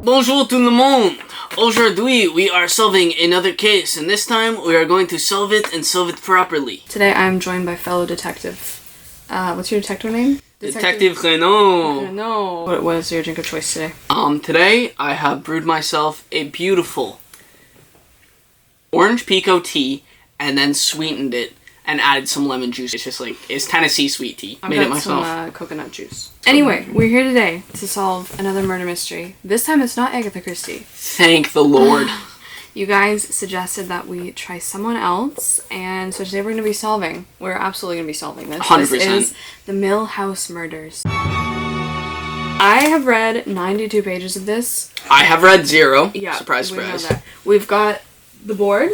Bonjour tout le monde! Aujourd'hui, we are solving another case, and this time we are going to solve it and solve it properly. Today I am joined by fellow detective. What's your detective name? Detective Renaud. No. What was your drink of choice today? Today I have brewed myself a beautiful orange pico tea and then sweetened it and added some lemon juice. It's just like, it's Tennessee sweet tea. I've Made got it myself. some coconut juice. Anyway, we're here today to solve another murder mystery. This time it's not Agatha Christie. Thank the Lord. You guys suggested that we try someone else, and so today we're going to be solving. We're absolutely going to be solving this. 100%. This is the Mill House Murders. I have read 92 pages of this. I have read 0. Yeah, Surprise, we know surprise. that. We've got the board.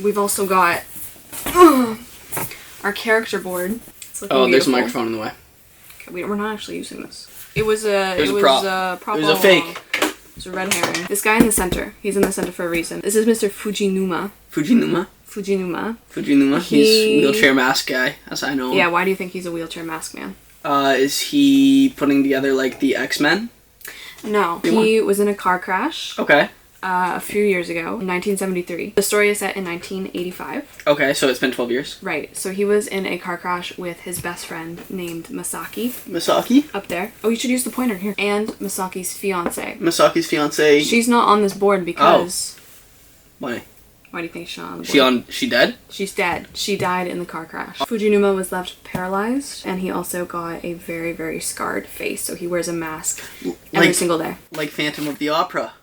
We've also got our character board. It's looking Oh, there's a beautiful. microphone in the way. Okay, we're not actually using this. It was a prop. It was a fake. It's a red herring. This guy in the center. He's in the center for a reason. This is Mr. Fujinuma. He's wheelchair mask guy, as I know him. Yeah, why do you think he's a wheelchair mask man? Is he putting together, like, the X-Men? No. He was in a car crash. Okay. A few years ago, in 1973. The story is set in 1985. Okay, so it's been 12 years. Right. So he was in a car crash with his best friend named Masaki. Masaki? Up there. Oh, you should use the pointer here. And Masaki's fiance. Masaki's fiance. She's not on this board because... Why? Why do you think she's not on the board? She dead? She's dead. She died in the car crash. Fujinuma was left paralyzed, and he also got a very, very scarred face, so he wears a mask every single day. Like Phantom of the Opera.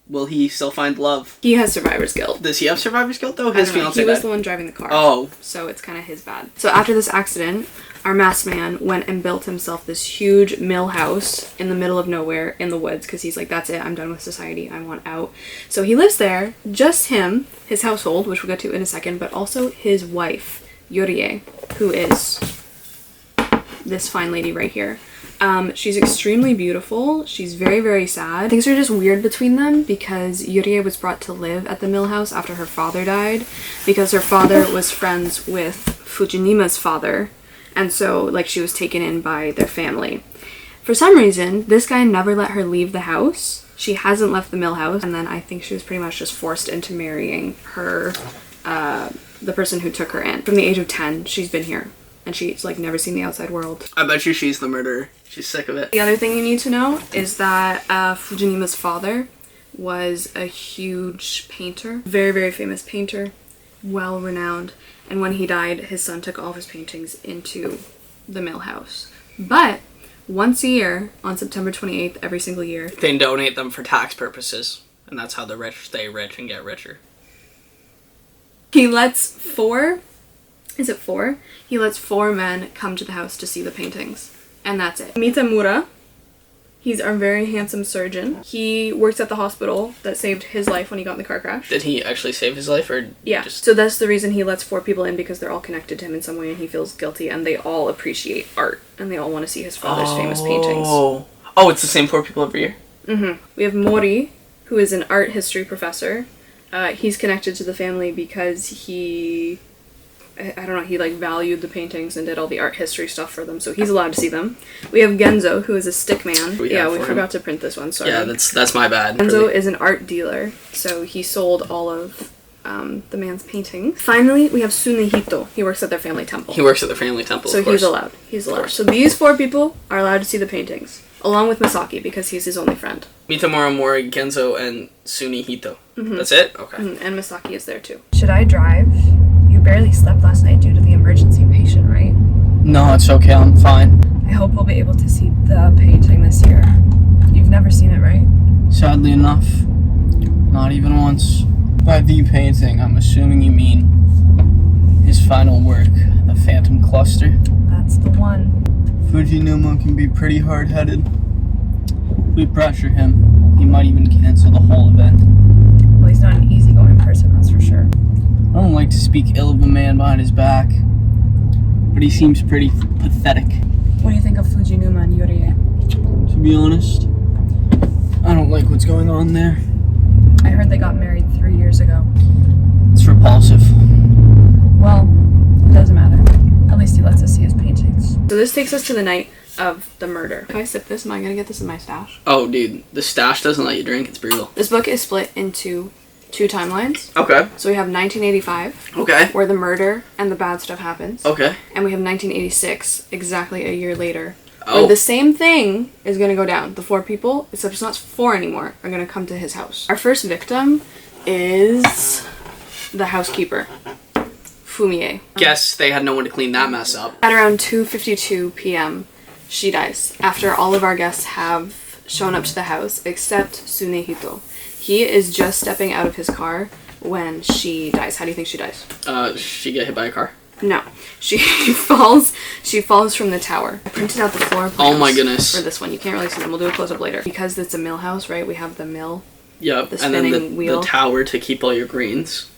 Will he still find love? He has survivor's guilt. Does he have survivor's guilt, though? His fiance He was the one driving the car. Oh. So it's kind of his bad. So after this accident, our masked man went and built himself this huge mill house in the middle of nowhere in the woods, because he's like, that's it, I'm done with society, I want out. So he lives there, just him, his household, which we'll get to in a second, but also his wife, Yorie, who is this fine lady right here. She's extremely beautiful. She's very, very sad. Things are just weird between them because Yorie was brought to live at the mill house after her father died, because her father was friends with Fujinima's father, and so like she was taken in by their family. For some reason, this guy never let her leave the house. She hasn't left the mill house, and then I think she was pretty much just forced into marrying her, the person who took her in. From the age of 10, she's been here. And she's, like, never seen the outside world. I bet you she's the murderer. She's sick of it. The other thing you need to know is that Fujinima's father was a huge painter. Very, very famous painter. Well-renowned. And when he died, his son took all of his paintings into the mill house. But once a year, on September 28th, every single year, they donate them for tax purposes. And that's how the rich stay rich and get richer. He lets four? He lets 4 men come to the house to see the paintings. And that's it. Mitamura, he's a very handsome surgeon. He works at the hospital that saved his life when he got in the car crash. Did he actually save his life, or yeah, just... So that's the reason he lets 4 people in, because they're all connected to him in some way and he feels guilty, and they all appreciate art and they all want to see his father's famous paintings. Oh, it's the same 4 people every year? Mm-hmm. We have Mori, who is an art history professor. He's connected to the family because he... I don't know, he like valued the paintings and did all the art history stuff for them, so he's allowed to see them. We have Genzo, who is a stick man. We forgot to print this one, sorry. Yeah, that's my bad. Genzo is an art dealer, so he sold all of the man's paintings. Finally, we have Tsunehito. He works at their family temple. So he's allowed. So these 4 people are allowed to see the paintings, along with Masaki, because he's his only friend. Mitamura, Mori, Genzo, and Tsunehito. Mm-hmm. That's it? Okay. Mm-hmm. And Masaki is there too. Should I drive? Barely slept last night due to the emergency patient, right? No, it's okay, I'm fine. I hope we'll be able to see the painting this year. You've never seen it, right? Sadly enough, not even once. By the painting, I'm assuming you mean his final work, the Phantom Cluster. That's the one. Fujinuma can be pretty hard-headed. If we pressure him, he might even cancel the whole event. Well, he's not an easygoing person, that's for sure. I don't like to speak ill of a man behind his back, but he seems pretty pathetic. What do you think of Fujinuma and Yorie? To be honest, I don't like what's going on there. I heard they got married 3 years ago. It's repulsive. Well, it doesn't matter. At least he lets us see his paintings. So this takes us to the night of the murder. Can I sip this? Am I gonna get this in my stash? Oh, dude, the stash doesn't let you drink. It's brutal. This book is split into 2 timelines. Okay. So we have 1985. Okay. Where the murder and the bad stuff happens. Okay. And we have 1986, exactly a year later. Oh. Where the same thing is going to go down. The 4 people, except it's not 4 anymore, are going to come to his house. Our first victim is the housekeeper, Fumie. Guess they had no one to clean that mess up. At around 2:52 p.m., she dies. After all of our guests have shown up to the house, except Tsunehito. He is just stepping out of his car when she dies. How do you think she dies? She get hit by a car? No. She falls from the tower. I printed out the floor plans. Oh my goodness. For this one. You can't really see them. We'll do a close-up later. Because it's a mill house, right? We have the mill. Yep. The and then spinning wheel. the tower to keep all your greens.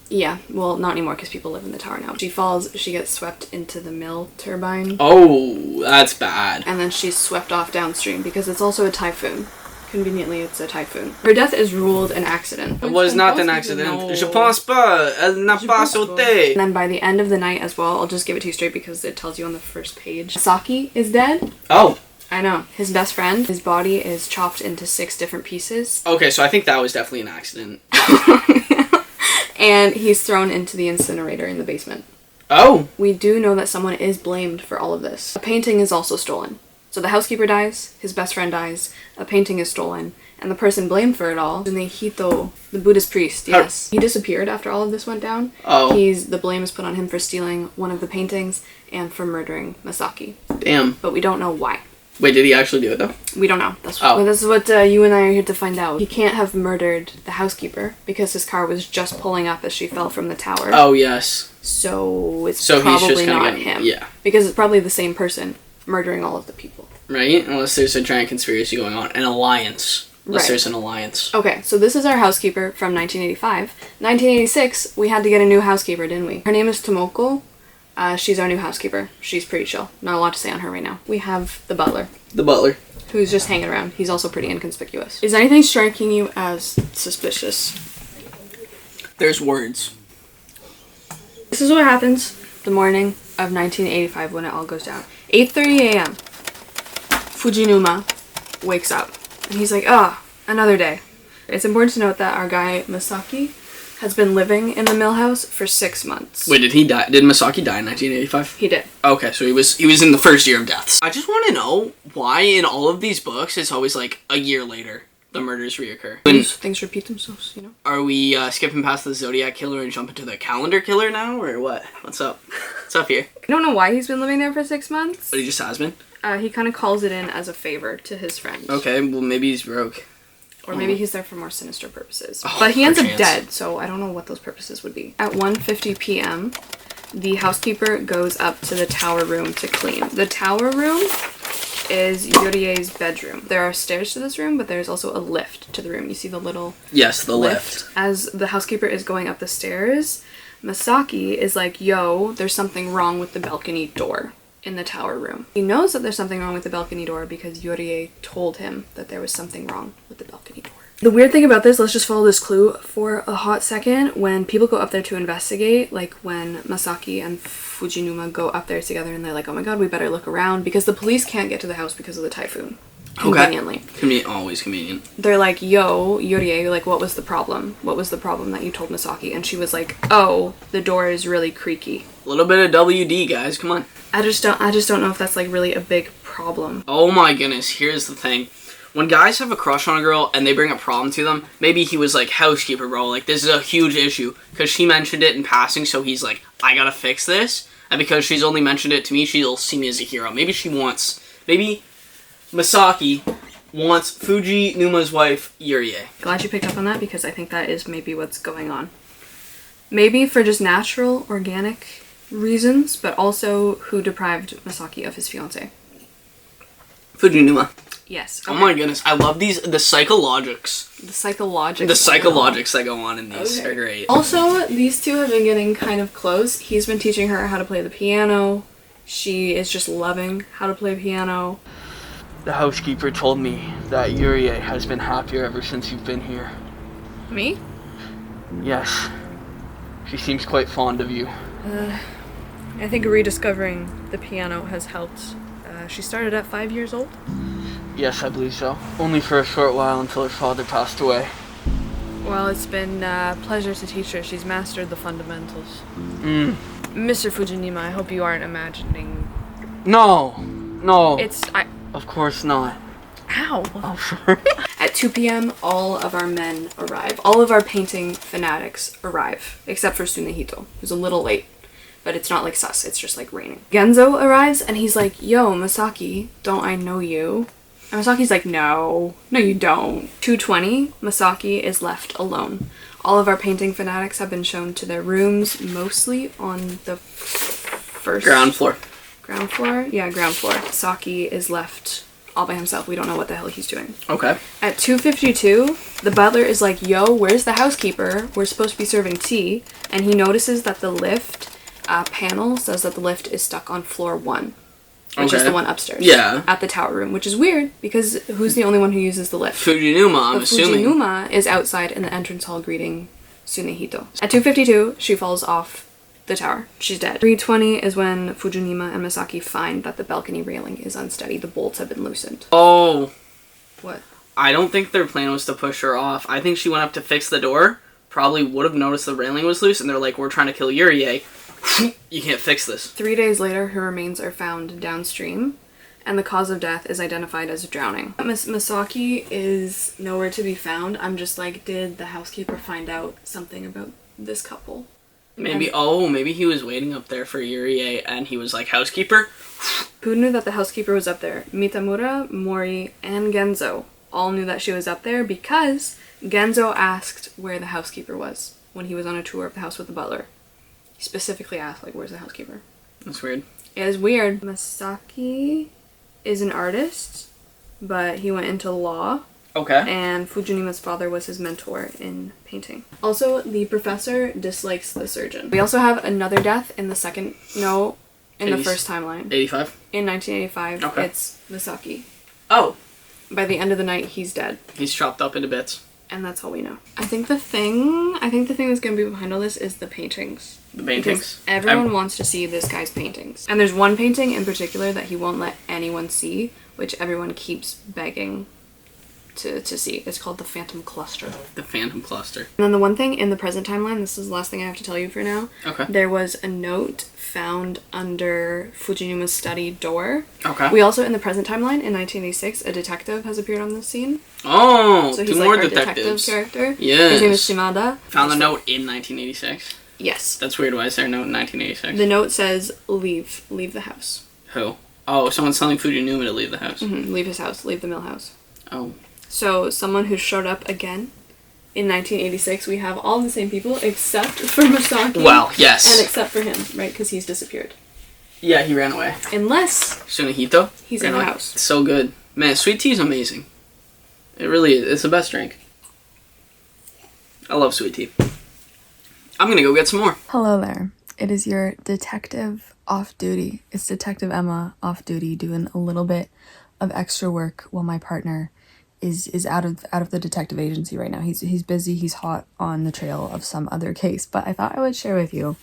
Yeah. Well, not anymore because people live in the tower now. She falls. She gets swept into the mill turbine. Oh, that's bad. And then she's swept off downstream because it's also a typhoon. Conveniently, it's a typhoon. Her death is ruled an accident. It was not an accident. Je pense pas. Elle n'a pas sauté. And then by the end of the night as well, I'll just give it to you straight because it tells you on the first page. Saki is dead. Oh. I know. His best friend, his body is chopped into 6 different pieces. Okay, so I think that was definitely an accident. And he's thrown into the incinerator in the basement. Oh. We do know that someone is blamed for all of this. A painting is also stolen. So the housekeeper dies, his best friend dies, a painting is stolen, and the person blamed for it all, Tsunehito, the Buddhist priest, yes. He disappeared after all of this went down. Oh. The blame is put on him for stealing one of the paintings and for murdering Masaki. Damn. But we don't know why. Wait, did he actually do it though? We don't know. That's what you and I are here to find out. He can't have murdered the housekeeper because his car was just pulling up as she fell from the tower. Oh, yes. So it's he's probably just not getting, him. Yeah. Because it's probably the same person murdering all of the people. Right? Unless there's a giant conspiracy going on. An alliance. Unless there's an alliance. Okay, so this is our housekeeper from 1985. 1986, we had to get a new housekeeper, didn't we? Her name is Tomoko. She's our new housekeeper. She's pretty chill. Not a lot to say on her right now. We have the butler. The butler. Who's just hanging around. He's also pretty inconspicuous. Is anything striking you as suspicious? There's words. This is what happens the morning of 1985 when it all goes down. 8:30 a.m. Fujinuma wakes up. And he's like, another day. It's important to note that our guy, Masaki, has been living in the mill house for 6 months. Wait, did he die? Did Masaki die in 1985? He did. Okay, so he was in the first year of deaths. I just want to know why in all of these books it's always like a year later the murders reoccur. Things repeat themselves, you know? Are we skipping past the Zodiac Killer and jumping to the Calendar Killer now, or what? What's up? What's up here? I don't know why he's been living there for 6 months. But he just has been? He kind of calls it in as a favor to his friend. Okay, well maybe he's broke. Or maybe he's there for more sinister purposes. But he ends up dead, so I don't know what those purposes would be. At 1:50 p.m., the housekeeper goes up to the tower room to clean. The tower room is Yorie's bedroom. There are stairs to this room, but there's also a lift to the room. You see the little lift. As the housekeeper is going up the stairs, Masaki is like, yo, there's something wrong with the balcony door in the tower room. He knows that there's something wrong with the balcony door because Yorie told him that there was something wrong with the balcony door. The weird thing about this, let's just follow this clue for a hot second. When people go up there to investigate, like when Masaki and Fujinuma go up there together and they're like, oh my god, we better look around because the police can't get to the house because of the typhoon. Conveniently. Always convenient. They're like, yo, Yorie, like, what was the problem? What was the problem that you told Masaki? And she was like, oh, the door is really creaky. A little bit of WD, guys. Come on. I just don't know if that's like really a big problem. Oh my goodness, here's the thing. When guys have a crush on a girl and they bring a problem to them, maybe he was like, housekeeper, bro, like, this is a huge issue. Because she mentioned it in passing, so he's like, I gotta fix this. And because she's only mentioned it to me, she'll see me as a hero. Maybe Masaki wants Fujinuma's wife, Yurie. Glad you picked up on that because I think that is maybe what's going on. Maybe for just natural, organic reasons, but also who deprived Masaki of his fiancée. Fujinuma. Yes. Okay. Oh my goodness, I love the psychologics. The psychologics. The psychologics that go on in these are great. Also, these two have been getting kind of close. He's been teaching her how to play the piano. She is just loving how to play piano. The housekeeper told me that Yurie has been happier ever since you've been here. Me? Yes. She seems quite fond of you. I think rediscovering the piano has helped she started at 5 years old? Yes, I believe so. Only for a short while until her father passed away. Well, it's been a pleasure to teach her. She's mastered the fundamentals. Mr. Fujinima, I hope you aren't imagining... No. Of course not. Ow! Oh, sorry. At 2 p.m., all of our men arrive. All of our painting fanatics arrive, except for Tsunehito, who's a little late. But it's not like sus, it's just like raining. Genzo arrives and he's like, yo, Masaki, don't I know you? And Masaki's like, no you don't. 2:20, Masaki is left alone. All of our painting fanatics have been shown to their rooms, mostly on the first... Ground floor. Ground floor? Yeah, ground floor. Saki is left all by himself. We don't know what the hell he's doing. Okay. At 2:52, the butler is like, yo, where's the housekeeper? We're supposed to be serving tea. And he notices that the lift panel says that the lift is stuck on floor 1. Which is the one upstairs. Yeah. At the tower room, which is weird because who's the only one who uses the lift? Fujinuma, I'm assuming. Fujinuma is outside in the entrance hall greeting Tsunehito. At 2:52, she falls off the tower. She's dead. 3:20 is when Fujinuma and Masaki find that the balcony railing is unsteady. The bolts have been loosened. Oh. What? I don't think their plan was to push her off. I think she went up to fix the door, probably would have noticed the railing was loose, and they're like, we're trying to kill Yurie. You can't fix this. 3 days later, her remains are found downstream, and the cause of death is identified as drowning. Masaki is nowhere to be found. I'm just like, did the housekeeper find out something about this couple? Maybe he was waiting up there for Yurie, and he was like, housekeeper? Who knew that the housekeeper was up there? Mitamura, Mori, and Genzo all knew that she was up there because Genzo asked where the housekeeper was when he was on a tour of the house with the butler. He specifically asked, like, where's the housekeeper? That's weird. It is weird. Masaki is an artist, but he went into law. Okay. And Fujinima's father was his mentor in painting. Also, the professor dislikes the surgeon. We also have another death in the first timeline. 85? In 1985, okay. It's Masaki. Oh. By the end of the night, he's dead. He's chopped up into bits. And that's all we know. I think the thing that's going to be behind all this is the paintings. The paintings? Because everyone wants to see this guy's paintings. And there's one painting in particular that he won't let anyone see, which everyone keeps begging to see. It's called the Phantom Cluster. The Phantom Cluster. And then the one thing in the present timeline, this is the last thing I have to tell you for now. Okay. There was a note found under Fujinima's study door. Okay. We also, in the present timeline, in 1986, a detective has appeared on the scene. Oh, so he's two like more our detectives. Detective character. Yes. His name is Shimada. Found the note in 1986? Yes. That's weird. Why is there a note in 1986? The note says, leave the house. Who? Oh, someone's telling Fujinuma to leave the house. Mm-hmm. Leave his house. Leave the mill house. Oh. So, someone who showed up again in 1986, we have all the same people except for Masaki. Well, yes. And except for him, right? Because he's disappeared. Yeah, he ran away. Unless... Tsunehito? He's in the house. It's so good. Man, sweet tea is amazing. It really is. It's the best drink. I love sweet tea. I'm gonna go get some more. Hello there. It is your detective off duty. It's Detective Emma off duty doing a little bit of extra work while my partner is out of the detective agency right now. He's busy, he's hot on the trail of some other case, but I thought I would share with you,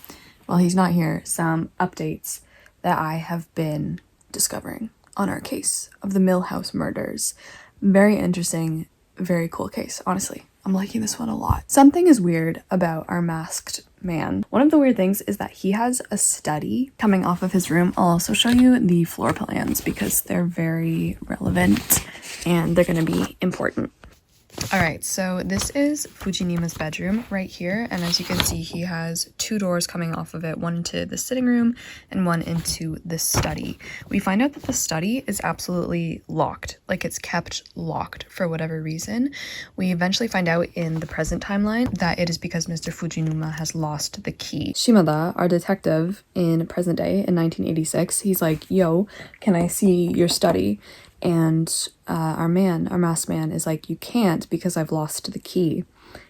while he's not here, some updates that I have been discovering on our case of the Millhouse murders. Very interesting, very cool case, honestly. I'm liking this one a lot. Something is weird about our masked man. One of the weird things is that he has a study coming off of his room. I'll also show you the floor plans because they're very relevant and they're going to be important. Alright, so this is Fujinima's bedroom right here, and as you can see, he has two doors coming off of it, one into the sitting room and one into the study. We find out that the study is absolutely locked, like it's kept locked for whatever reason. We eventually find out in the present timeline that it is because Mr. Fujinuma has lost the key. Shimada, our detective in present day in 1986, he's like, yo, can I see your study? And our masked man is like, you can't because I've lost the key.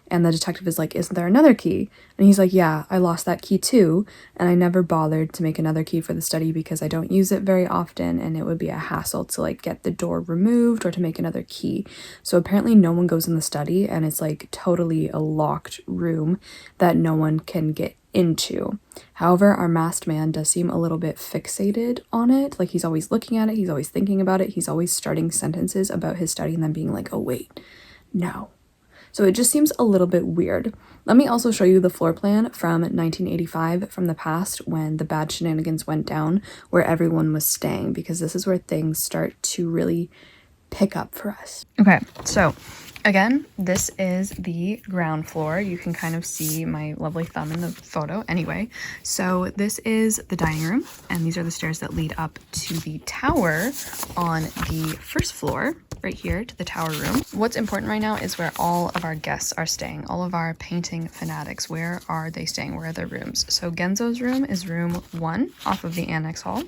And the detective is like, isn't there another key? And he's like, yeah, I lost that key too. And I never bothered to make another key for the study because I don't use it very often. And it would be a hassle to like get the door removed or to make another key. So apparently no one goes in the study and it's like totally a locked room that no one can get into. However, our masked man does seem a little bit fixated on it. Like, he's always looking at it, he's always thinking about it, he's always starting sentences about his study and then being like, oh wait, no. So it just seems a little bit weird. Let me also show you the floor plan from 1985, from the past, when the bad shenanigans went down, where everyone was staying, because this is where things start to really pick up for us. Okay, so again, this is the ground floor. You can kind of see my lovely thumb in the photo anyway. So this is the dining room, and these are the stairs that lead up to the tower on the first floor, right here to the tower room. What's important right now is where all of our guests are staying, all of our painting fanatics. Where are they staying? Where are their rooms? So Genzo's room is room 1 off of the annex hall.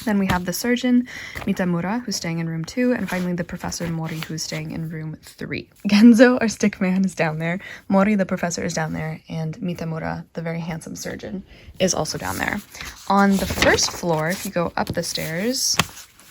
Then we have the surgeon, Mitamura, who's staying in room 2, and finally the professor Mori, who's staying in room 3. Genzo, our stick man, is down there, Mori, the professor, is down there, and Mitamura, the very handsome surgeon, is also down there. On the first floor, if you go up the stairs,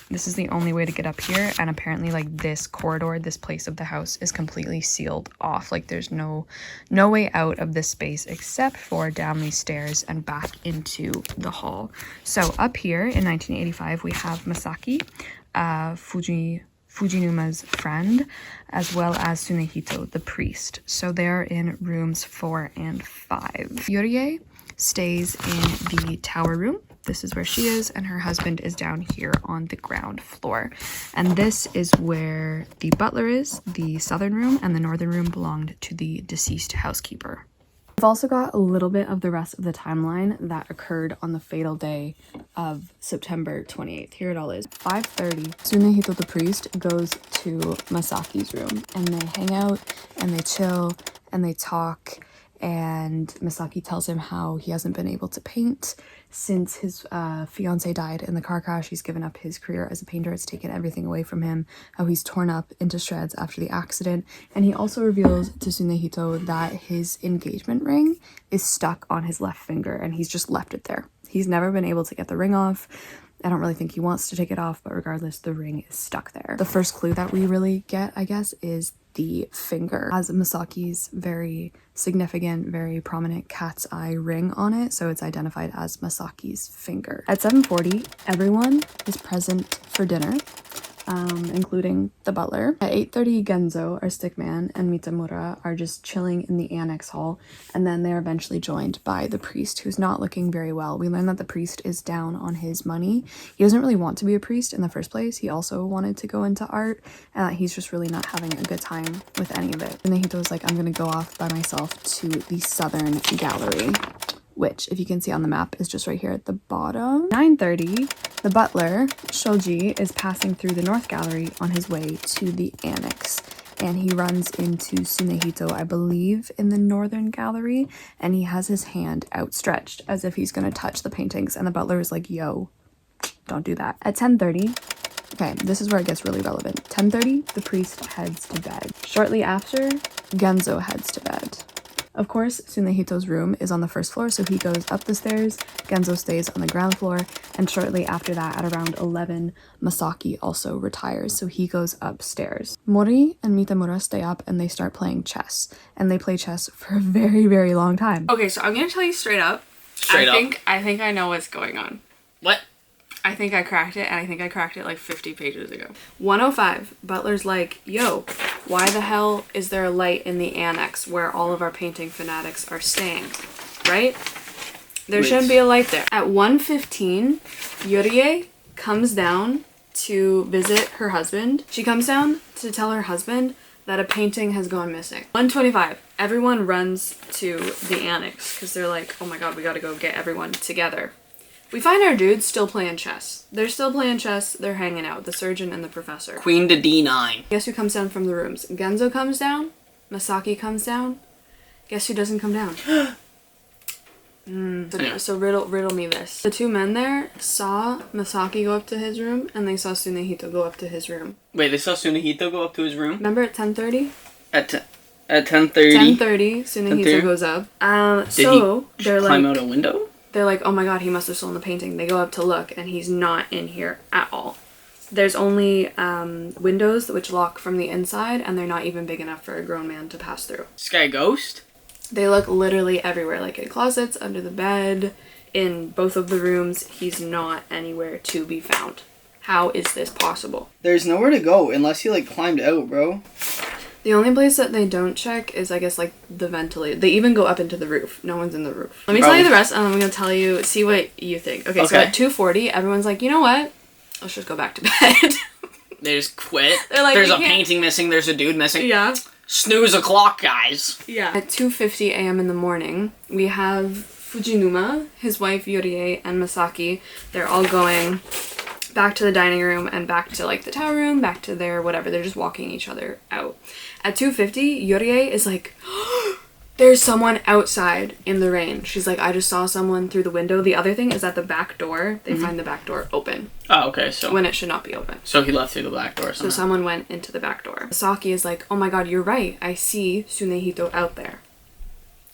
this is the only way to get up here, and apparently, like, this corridor, this place of the house is completely sealed off. Like, there's no way out of this space except for down these stairs and back into the hall. So up here in 1985, we have Masaki, Fujinuma's friend, as well as Tsunehito, the priest. So they're in rooms 4 and 5. Yurie stays in the tower room. This is where she is, and her husband is down here on the ground floor. And this is where the butler is. The southern room and the northern room belonged to the deceased housekeeper. We've also got a little bit of the rest of the timeline that occurred on the fatal day of September 28th. Here it all is. 5:30, Tsunehito the priest goes to Masaki's room, and they hang out, and they chill, and they talk, and Masaki tells him how he hasn't been able to paint since his fiance died in the car crash. He's given up his career as a painter. It's taken everything away from him, how he's torn up into shreds after the accident. And he also reveals to Tsunehito that his engagement ring is stuck on his left finger, and he's just left it there. He's never been able to get the ring off. I don't really think he wants to take it off, but regardless, the ring is stuck there. The first clue that we really get, I guess, is the finger. Has Masaki's very significant, very prominent cat's eye ring on it, so it's identified as Masaki's finger. At 7:40, everyone is present for dinner, including the butler. At 8:30, Genzo, our stick man, and Mitamura are just chilling in the annex hall, and then they're eventually joined by the priest, who's not looking very well. We learn that the priest is down on his money. He doesn't really want to be a priest in the first place. He also wanted to go into art, and he's just really not having a good time with any of it. And then he was like, I'm gonna go off by myself to the southern gallery, which, if you can see on the map, is just right here at the bottom. 9:30, the butler, Shoji, is passing through the north gallery on his way to the annex, and he runs into Tsunehito, I believe, in the northern gallery, and he has his hand outstretched as if he's gonna touch the paintings, and the butler is like, yo, don't do that. At 10:30, okay, this is where it gets really relevant. 10:30, the priest heads to bed. Shortly after, Genzo heads to bed. Of course, Tsunehito's room is on the first floor, so he goes up the stairs, Genzo stays on the ground floor, and shortly after that, at around 11, Masaki also retires, so he goes upstairs. Mori and Mitamura stay up and they start playing chess, and they play chess for a very, very long time. Okay, so I'm gonna tell you straight up. I think I know what's going on. What? I think I cracked it, and I think I cracked it like 50 pages ago. 105, Butler's like, yo, why the hell is there a light in the annex where all of our painting fanatics are staying, right? There shouldn't be a light there. At 1:15, Yurie comes down to visit her husband. She comes down to tell her husband that a painting has gone missing. 1:25, everyone runs to the annex because they're like, oh my god, we gotta go get everyone together. We find our dudes still playing chess. They're still playing chess. They're hanging out. The surgeon and the professor. Queen to D9. Guess who comes down from the rooms? Genzo comes down. Masaki comes down. Guess who doesn't come down? So riddle me this. The two men there saw Masaki go up to his room, and they saw Tsunehito go up to his room. Wait, they saw Tsunehito go up to his room? Remember at 10:30? At 10:30? 10:30, Tsunehito goes up. They're like, climb out a window? They're like, oh my god, he must have stolen the painting. They go up to look, and he's not in here at all. There's only windows which lock from the inside, and they're not even big enough for a grown man to pass through. This guy a ghost? They look literally everywhere, like in closets, under the bed, in both of the rooms. He's not anywhere to be found. How is this possible? There's nowhere to go unless he, like, climbed out, bro. The only place that they don't check is, I guess, like, the ventilator. They even go up into the roof. No one's in the roof. Let me tell you the rest, and I'm gonna tell you, see what you think. Okay, so at 2:40, everyone's like, you know what? Let's just go back to bed. They just quit. They're like, there's a painting missing, there's a dude missing. Yeah. Snooze a clock, guys. Yeah. At 2:50 a.m. in the morning, we have Fujinuma, his wife Yurie, and Masaki. They're all going back to the dining room and back to, like, the tower room, back to their whatever. They're just walking each other out. At 2:50, Yurie is like, there's someone outside in the rain. She's like, I just saw someone through the window. The other thing is at the back door, they find the back door open. Oh, okay, so... when it should not be open. So he left through the back door somehow. So someone went into the back door. Saki is like, oh my god, you're right. I see Tsunehito out there.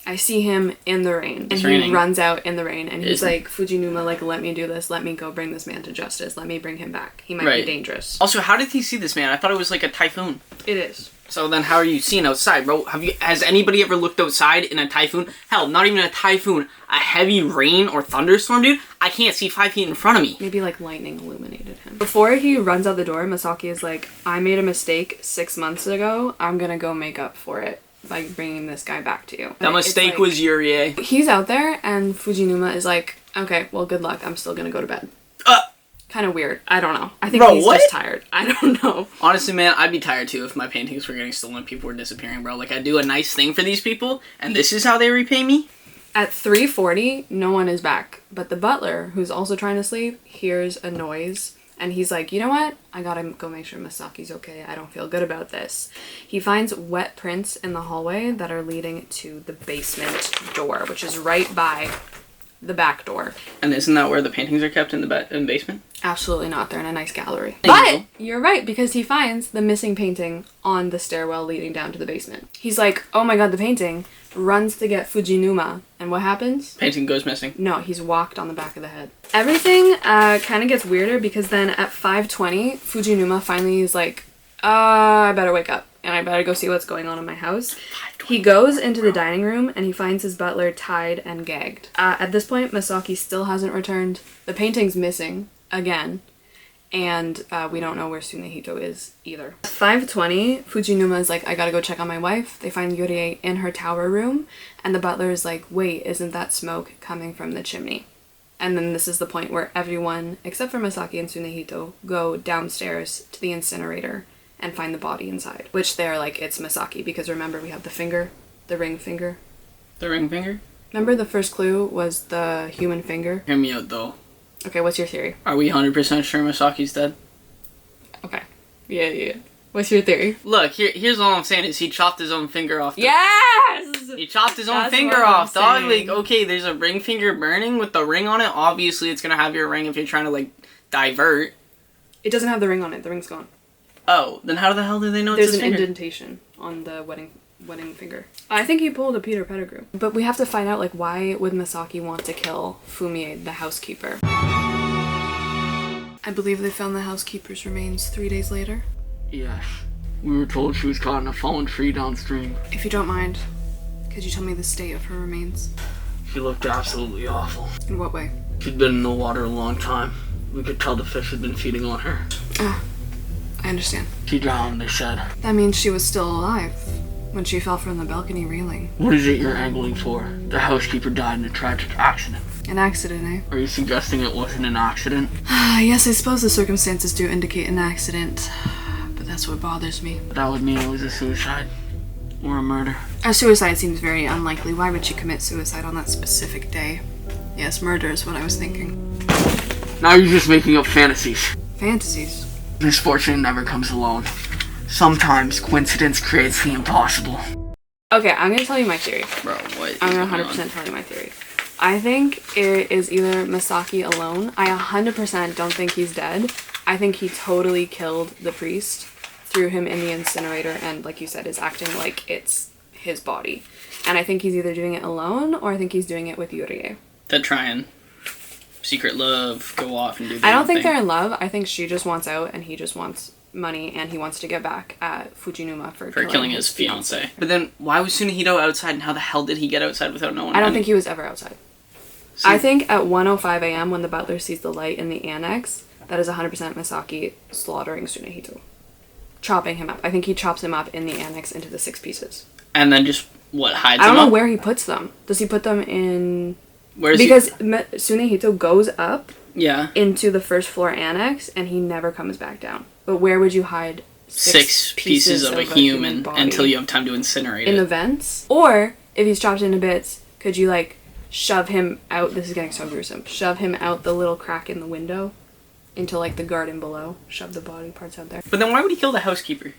I see him in the rain. And he runs out in the rain. And he's like, Fujinuma, like, let me do this. Let me go bring this man to justice. Let me bring him back. He might be dangerous. Also, how did he see this man? I thought it was like a typhoon. It is. So then how are you seeing outside, bro? Has anybody ever looked outside in a typhoon? Hell, not even a typhoon. A heavy rain or thunderstorm, dude? I can't see 5 feet in front of me. Maybe, like, lightning illuminated him. Before he runs out the door, Masaki is like, I made a mistake 6 months ago. I'm gonna go make up for it by bringing this guy back to you. That mistake was Yurie. He's out there, and Fujinuma is like, okay, well, good luck. I'm still gonna go to bed. Kind of weird. I don't know. I think he's just tired. I don't know. Honestly, man, I'd be tired too if my paintings were getting stolen, people were disappearing, bro. Like, I do a nice thing for these people, and this is how they repay me? At 3:40, no one is back. But the butler, who's also trying to sleep, hears a noise. And he's like, you know what? I gotta go make sure Masaki's okay. I don't feel good about this. He finds wet prints in the hallway that are leading to the basement door, which is right by the back door. And isn't that where the paintings are kept, in the basement? Absolutely not. They're in a nice gallery. But you're right, because he finds the missing painting on the stairwell leading down to the basement. He's like, oh my god, the painting. Runs to get Fujinuma. And what happens? Painting goes missing. No, he's whacked on the back of the head. Everything kind of gets weirder because then at 5:20, Fujinuma finally is like, I better wake up. And I better go see what's going on in my house. He goes into the dining room and he finds his butler tied and gagged. At this point, Masaki still hasn't returned. The painting's missing again. And we don't know where Tsunehito is either. 5:20, Fujinuma is like, I gotta go check on my wife. They find Yurie in her tower room. And the butler is like, wait, isn't that smoke coming from the chimney? And then this is the point where everyone, except for Masaki and Tsunehito, go downstairs to the incinerator and find the body inside. Which they're like, it's Masaki, because remember we have the finger, the ring finger. The ring finger? Remember the first clue was the human finger? Hear me out, though. Okay, what's your theory? Are we 100% sure Masaki's dead? Okay. Yeah. What's your theory? Look, here's all I'm saying is he chopped his own finger off. Yes! He chopped his own finger off, dog. Like, okay, there's a ring finger burning with the ring on it. Obviously, it's gonna have your ring if you're trying to, like, divert. It doesn't have the ring on it. The ring's gone. Oh, then how the hell do they know There's it's his an finger? indentation on the wedding finger. I think he pulled a Peter Pettigrew. But we have to find out, like, why would Masaki want to kill Fumie, the housekeeper? I believe they found the housekeeper's remains 3 days later. Yes. We were told she was caught in a fallen tree downstream. If you don't mind, could you tell me the state of her remains? She looked absolutely awful. In what way? She'd been in the water a long time. We could tell the fish had been feeding on her. Ah, I understand. She drowned, they said. That means she was still alive when she fell from the balcony railing. What is it you're angling for? The housekeeper died in a tragic accident. An accident, eh? Are you suggesting it wasn't an accident? Yes, I suppose the circumstances do indicate an accident. But that's what bothers me. But that would mean it was a suicide. Or a murder. A suicide seems very unlikely. Why would she commit suicide on that specific day? Yes, murder is what I was thinking. Now you're just making up fantasies. Fantasies? Misfortune never comes alone. Sometimes coincidence creates the impossible. Okay, I'm gonna tell you my theory. Bro, what? I'm gonna 100% tell you my theory. I think it is either Masaki alone. I 100% don't think he's dead. I think he totally killed the priest, threw him in the incinerator, and like you said, is acting like it's his body. And I think he's either doing it alone, or I think he's doing it with Yurie. They're trying. Secret love, go off and do the I don't think thing. they're in love. I think she just wants out, and he just wants money, and he wants to get back at Fujinuma for killing his fiance. But then why was Tsunehito outside, and how the hell did he get outside without knowing? I don't think he was ever outside. See, I think at 1:05 a.m. when the butler sees the light in the annex, that is 100% Masaki slaughtering Tsunehito. Chopping him up. I think he chops him up in the annex into the 6 pieces. And then just, what, hides I him don't know up? where he puts them. Does he put them in... Where's because Tsunehito goes up Yeah. into the first floor annex, and he never comes back down. But where would you hide 6 pieces of a human body? until you have time to incinerate In it? the vents? Or, if he's chopped into bits, could you, like, shove him out... This is getting so gruesome. Shove him out the little crack in the window into, like, the garden below. Shove the body parts out there. But then why would he kill the housekeeper?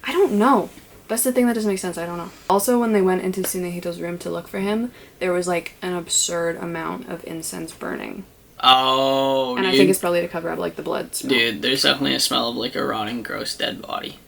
I don't know. That's the thing that doesn't make sense. I don't know. Also, when they went into Tsunehito's room to look for him, there was, like, an absurd amount of incense burning. Oh, And dude. I think it's probably to cover up, like, the blood smell. Dude, there's definitely a smell of, like, a rotting, gross, dead body.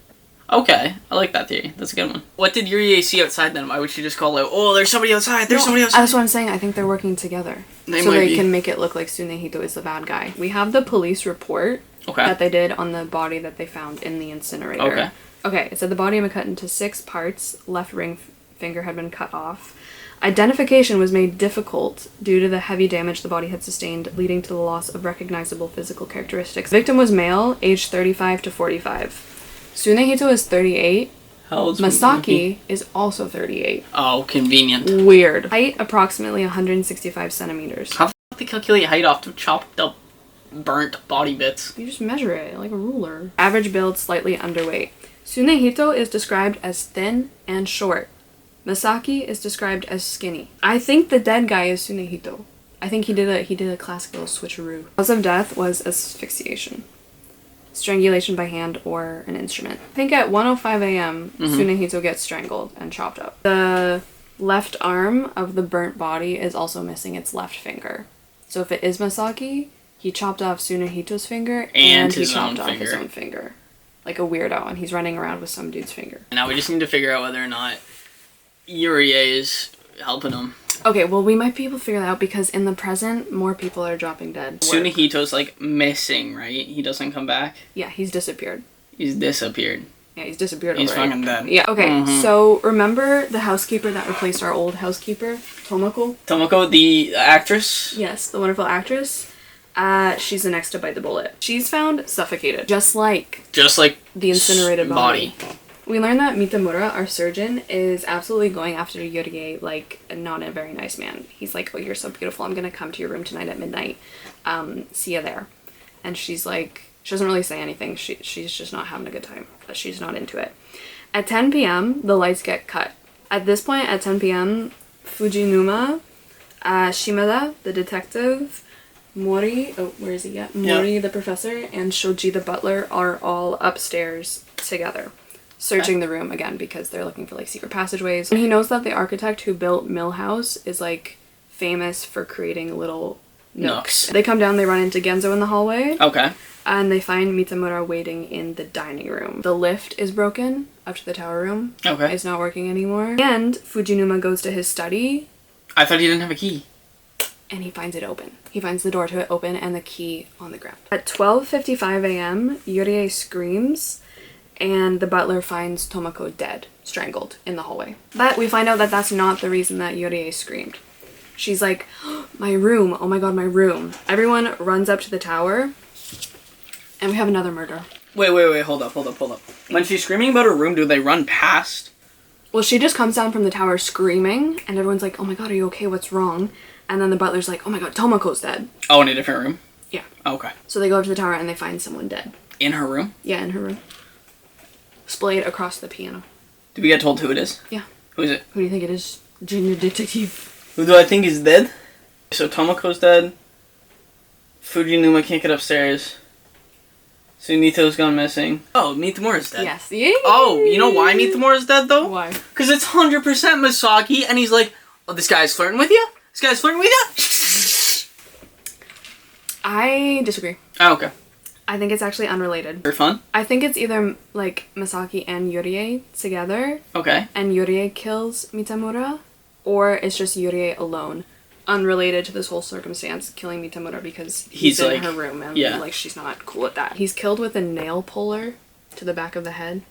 Okay, I like that theory. That's a good one. What did Yurie see outside then? Why would she just call out, oh, there's somebody outside, there's somebody outside? That's what I'm saying. I think they're working together. They so might they be. can make it look like Tsunehito is the bad guy. We have the police report Okay. that they did on the body that they found in the incinerator. Okay. Okay, it said the body had been cut into 6 parts. Left ring finger had been cut off. Identification was made difficult due to the heavy damage the body had sustained, leading to the loss of recognizable physical characteristics. The victim was male, aged 35 to 45. Tsunehito is 38. How old's Masaki is also 38. Oh, convenient. Weird. Height approximately 165 centimeters. How the fuck they calculate height off of chopped up, burnt body bits? You just measure it like a ruler. Average build, slightly underweight. Tsunehito is described as thin and short. Masaki is described as skinny. I think the dead guy is Tsunehito. I think he did a classic little switcheroo. Cause of death was asphyxiation, strangulation by hand or an instrument. I think at 1:05 a.m. Tsunehito gets strangled and chopped up. The left arm of the burnt body is also missing its left finger. So if it is Masaki, he chopped off Tsunehito's finger and he chopped off his own finger. Like a weirdo, and he's running around with some dude's finger. Now we just need to figure out whether or not Yurie is helping him. Okay, well, we might be able to figure that out because in the present, more people are dropping dead. Tsunehito's like missing, right? He doesn't come back. Yeah, he's disappeared. He's disappeared. Yeah, he's disappeared He's already. fucking dead. Yeah, okay, so remember the housekeeper that replaced our old housekeeper, Tomoko? Tomoko, the actress? Yes, the wonderful actress. She's the next to bite the bullet. She's found suffocated, just like the incinerated body. We learned that Mitamura, our surgeon, is absolutely going after Yurie like not a very nice man. He's like, oh, you're so beautiful. I'm gonna come to your room tonight at midnight. See you there. And she's like, she doesn't really say anything. She's just not having a good time. She's not into it. At 10 p.m., the lights get cut. At this point, at 10 p.m., Fujinuma, Shimada, the detective, Mori, where is he at? Mori, the professor, and Shoji, the butler, are all upstairs together, searching the room again because they're looking for like secret passageways. And he knows that the architect who built Mill House is like famous for creating little nooks. They come down, they run into Genzo in the hallway. Okay. And they find Mitamura waiting in the dining room. The lift is broken up to the tower room. Okay. It's not working anymore. And Fujinuma goes to his study. I thought he didn't have a key. And he finds it open. He finds the door to it open and the key on the ground. At 12:55 a.m., Yurie screams and the butler finds Tomoko dead, strangled in the hallway. But we find out that that's not the reason that Yurie screamed. She's like, oh, my room, oh my god, my room. Everyone runs up to the tower and we have another murder. Wait, hold up. When she's screaming about her room, do they run past? Well, she just comes down from the tower screaming and everyone's like, oh my god, are you okay? What's wrong? And then the butler's like, oh my god, Tomoko's dead. Oh, in a different room? Yeah. Okay. So they go up to the tower and they find someone dead. In her room? Yeah, in her room. Splayed across the piano. Do we get told who it is? Yeah. Who is it? Who do you think it is? Junior detective. Who do I think is dead? So Tomoko's dead. Fujinuma can't get upstairs. Tsunehito's gone missing. Oh, Mitamura's dead. Yes. Yeah. Oh, you know why Mitamura's dead though? Why? Because it's 100% Masaki, and he's like, oh, this guy's flirting with you? This guy's flirting with you? I disagree. Oh, okay. I think it's actually unrelated. For fun? I think it's either like Masaki and Yurie together, Okay. and Yurie kills Mitamura, or it's just Yurie alone. unrelated to this whole circumstance, killing Mitamura because He's in like- her room and yeah. like she's not cool with that. He's killed with a nail puller to the back of the head.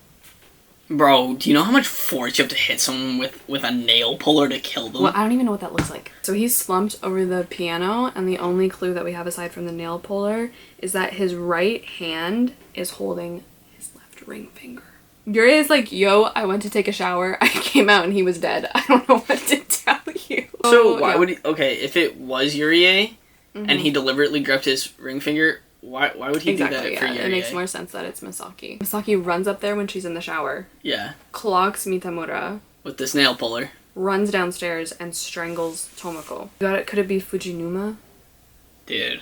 Bro, do you know how much force you have to hit someone with a nail puller to kill them? Well, I don't even know what that looks like. So he's slumped over the piano, and the only clue that we have aside from the nail puller is that his right hand is holding his left ring finger. Yuri is like, yo, I went to take a shower. I came out and he was dead. I don't know what to tell you. So why yeah. would he... Okay, if it was Yurie and he deliberately gripped his ring finger, why would he do that for Yurie? It makes more sense that it's Misaki. Misaki runs up there when she's in the shower, Yeah, clocks Mitamura, with this nail puller. runs downstairs, and strangles Tomoko. Got it? Could it be Fujinuma? Dude.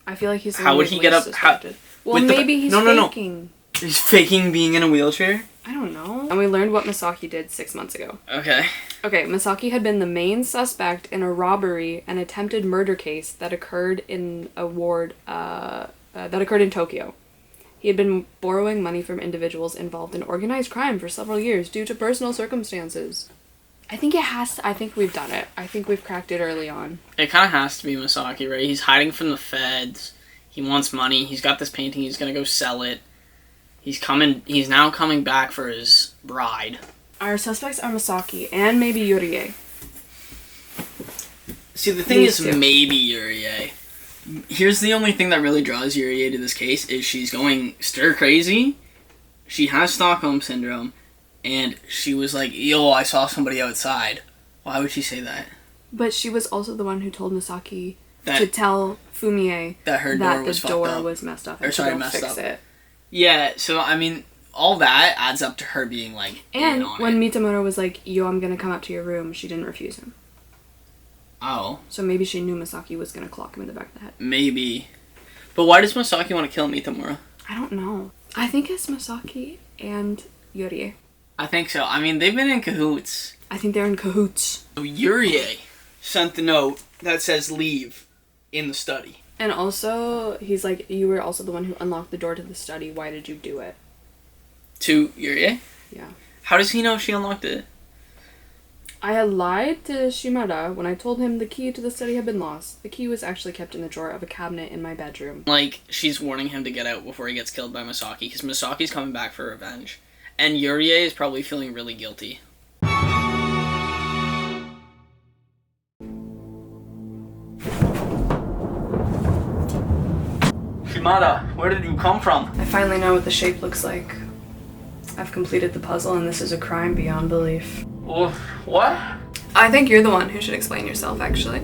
I feel like he's the How one would who's he get least up- how- suspected. Well, with the- maybe he's No. faking. He's faking being in a wheelchair? I don't know. And we learned what Misaki did 6 months ago. Okay. Okay, Misaki had been the main suspect in a robbery and attempted murder case that occurred in a ward that occurred in Tokyo. He had been borrowing money from individuals involved in organized crime for several years due to personal circumstances. I think we've done it. I think we've cracked it early on. It kind of has to be Misaki, right? He's hiding from the feds. He wants money. He's got this painting. He's gonna go sell it. He's now coming back for his bride. Our suspects are Misaki and maybe Yurie. See, the thing These is, two. maybe Yurie. Here's the only thing that really draws Yurie to this case is she's going stir crazy. She has Stockholm syndrome, and she was like, "Yo, I saw somebody outside." Why would she say that? But she was also the one who told Misaki to That tell Fumie that her door that was the fucked door up. was messed up Or and sorry, to go messed fix up. it. Yeah, so I mean, all that adds up to her being like And in on when it. Mitamura was like, yo, I'm gonna come up to your room, she didn't refuse him. Oh, So maybe she knew Misaki was gonna clock him in the back of the head. maybe. But why does Masaki want to kill Mitamura? I don't know. I think it's Misaki and Yurie. I think so. I mean, they've been in cahoots. I think they're in cahoots. So Yurie sent the note that says leave in the study. And also, he's like, you were also the one who unlocked the door to the study. Why did you do it? To Yurie? Yeah. How does he know she unlocked it? I had lied to Shimada when I told him the key to the study had been lost. The key was actually kept in the drawer of a cabinet in my bedroom. Like, she's warning him to get out before he gets killed by Masaki, because Masaki's coming back for revenge. And Yurie is probably feeling really guilty. Shimada, where did you come from? I finally know what the shape looks like. I've completed the puzzle and this is a crime beyond belief. What? I think you're the one who should explain yourself, actually.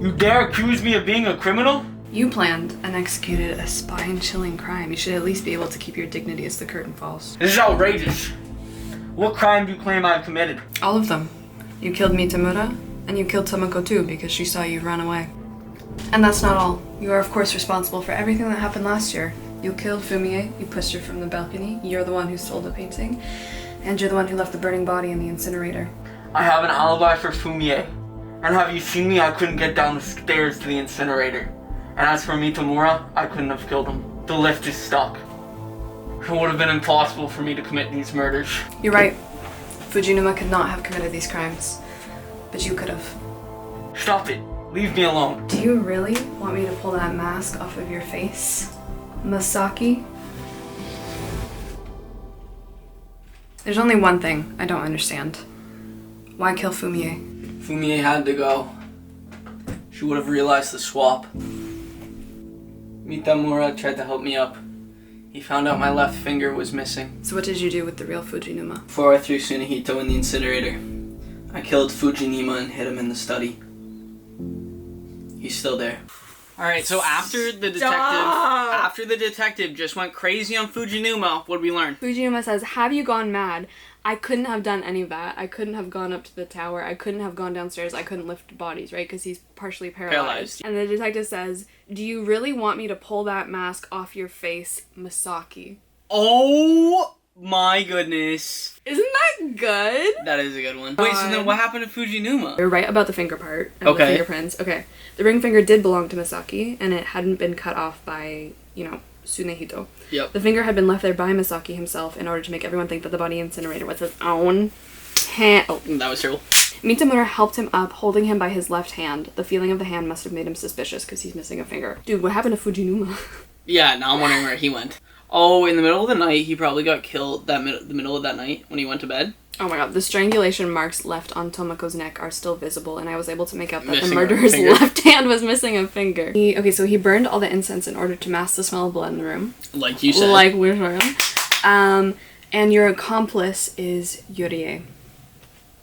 You dare accuse me of being a criminal? You planned and executed a spine-chilling crime. You should at least be able to keep your dignity as the curtain falls. This is outrageous. What crime do you claim I've committed? All of them. You killed Mitamura, and you killed Tomoko too because she saw you run away. And that's not all. You are of course responsible for everything that happened last year. You killed Fumie, you pushed her from the balcony, you're the one who stole the painting, and you're the one who left the burning body in the incinerator. I have an alibi for Fumie. And have you seen me? I couldn't get down the stairs to the incinerator. And as for Mitamura, I couldn't have killed him. The lift is stuck. It would have been impossible for me to commit these murders. You're right. Fujinuma could not have committed these crimes. But you could have. Stop it. Leave me alone. Do you really want me to pull that mask off of your face? Masaki? There's only one thing I don't understand. Why kill Fumie? Fumie had to go. She would have realized the swap. Mitamura tried to help me up. He found out my left finger was missing. So what did you do with the real Fujinuma? Before I threw Tsunehito in the incinerator, I killed Fujinima and hid him in the study. He's still there. Alright, so after the detective just went crazy on Fujinuma, what did we learn? Fujinuma says, have you gone mad? I couldn't have done any of that. I couldn't have gone up to the tower. I couldn't have gone downstairs. I couldn't lift bodies, right? Because he's partially paralyzed. And the detective says, do you really want me to pull that mask off your face, Masaki? Oh my goodness. Isn't that good? That is a good one. Wait, so then what happened to Fujinuma? You're right about the finger part and Okay. the fingerprints. Okay. The ring finger did belong to Misaki, and it hadn't been cut off by, Tsunehito. Yep. The finger had been left there by Misaki himself in order to make everyone think that the body incinerator was his own hand. Oh, That was terrible. Mitamura helped him up, holding him by his left hand. The feeling of the hand must have made him suspicious because he's missing a finger. Dude, what happened to Fujinuma? Yeah, now I'm wondering where he went. Oh, in the middle of the night, he probably got killed the middle of that night when he went to bed. Oh my god, the strangulation marks left on Tomoko's neck are still visible, and I was able to make out that Missing the a murderer's finger. left hand was missing a finger. So he burned all the incense in order to mask the smell of blood in the room. Like you said. Like we're talking. And your accomplice is Yurie.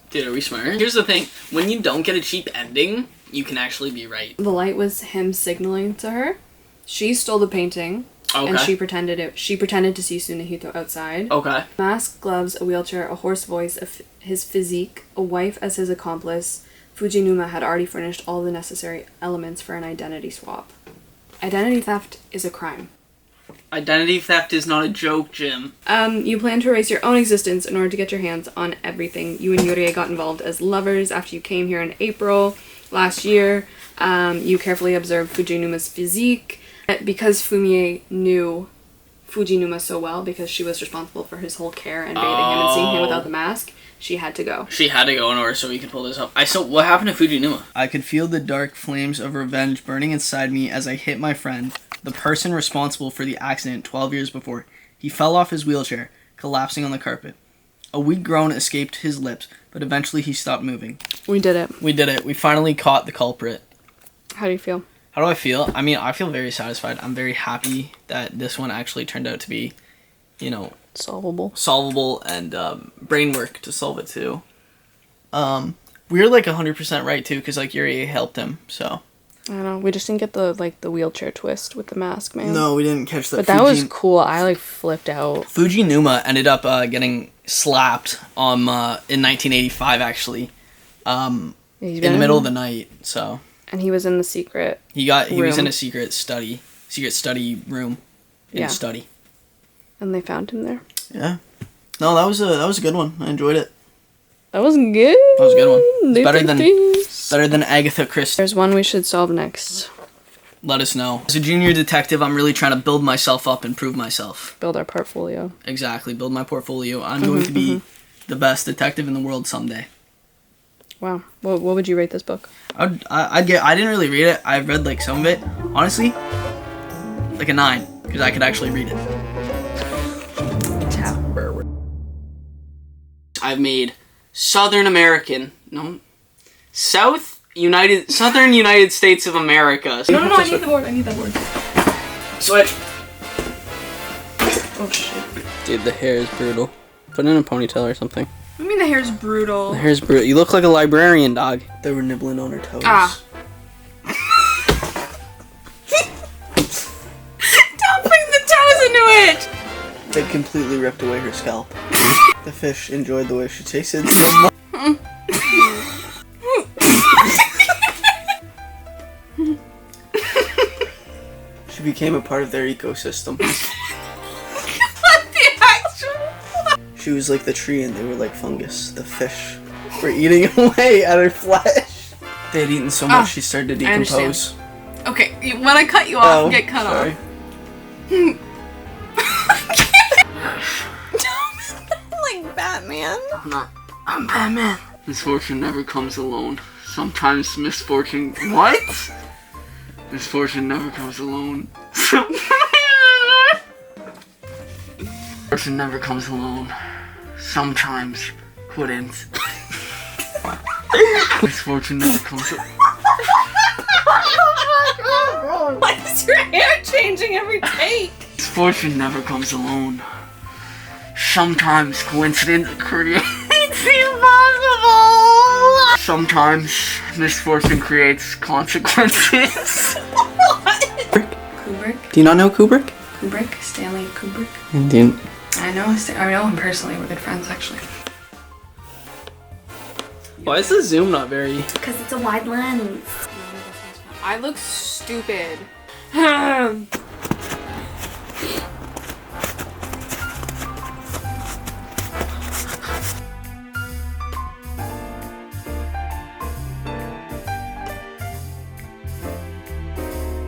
Dude, are we smart? Here's the thing. When you don't get a cheap ending, you can actually be right. The light was him signaling to her. She stole the painting. Okay. And she pretended to see Tsunehito outside. Okay. Mask, gloves, a wheelchair, a hoarse voice, his physique, a wife as his accomplice. Fujinuma had already furnished all the necessary elements for an identity swap. Identity theft is a crime. Identity theft is not a joke, Jim. You plan to erase your own existence in order to get your hands on everything. You and Yurie got involved as lovers after you came here in April last year. You carefully observed Fujinuma's physique. Because Fumie knew Fujinuma so well, because she was responsible for his whole care and bathing him and seeing him without the mask, she had to go. She had to go in order so we could pull this up. What happened to Fujinuma? I could feel the dark flames of revenge burning inside me as I hit my friend, the person responsible for the accident 12 years before. He fell off his wheelchair, collapsing on the carpet. A weak groan escaped his lips, but eventually he stopped moving. We did it. We did it. We finally caught the culprit. How do you feel? How do I feel? I mean, I feel very satisfied. I'm very happy that this one actually turned out to be, solvable and brain work to solve it too. We were like 100% right too, because like Yuri helped him. So I don't know. We just didn't get the wheelchair twist with the mask, man. no, we didn't catch that. But that was cool. I flipped out. Fujinuma ended up getting slapped in 1985 actually, in the middle of the night. So. And he was in the secret. He was in a secret study room in study. And they found him there. Yeah. No, that was a good one. I enjoyed it. That was good. That was a good one. It's better than Agatha Christie. There's one we should solve next. Let us know. As a junior detective, I'm really trying to build myself up and prove myself. Build our portfolio. Exactly. Build my portfolio. I'm going to be the best detective in the world someday. Wow. What would you rate this book? I didn't really read it. I read like some of it. Honestly, like a 9, because I could actually read it. I've made Southern United States of America. No, I need the board. I need that board. Switch. Oh shit. Dude, the hair is brutal. Put it in a ponytail or something. I mean, the hair's brutal. The hair's brutal. You look like a librarian, dog. They were nibbling on her toes. Ah. Don't bring the toes into it! They completely ripped away her scalp. The fish enjoyed the way she tasted so much. She became a part of their ecosystem. She was like the tree and they were like fungus. The fish were eating away at her flesh. They had eaten so much she started to decompose. Okay, when I cut you off, get cut off. Like Batman. I'm Batman. Misfortune never comes alone. Sometimes misfortune... What? Misfortune never comes alone. Misfortune never comes alone. Sometimes couldn't. Misfortune never comes alone. Why is your hair changing every take? Misfortune never comes alone. Sometimes coincidence creates the impossible. Sometimes misfortune creates consequences. What? Kubrick? Do you not know Kubrick? Kubrick? Stanley Kubrick? Indeed. I know him personally. We're good friends, actually. Why is the zoom not very... Because it's a wide lens. I look stupid.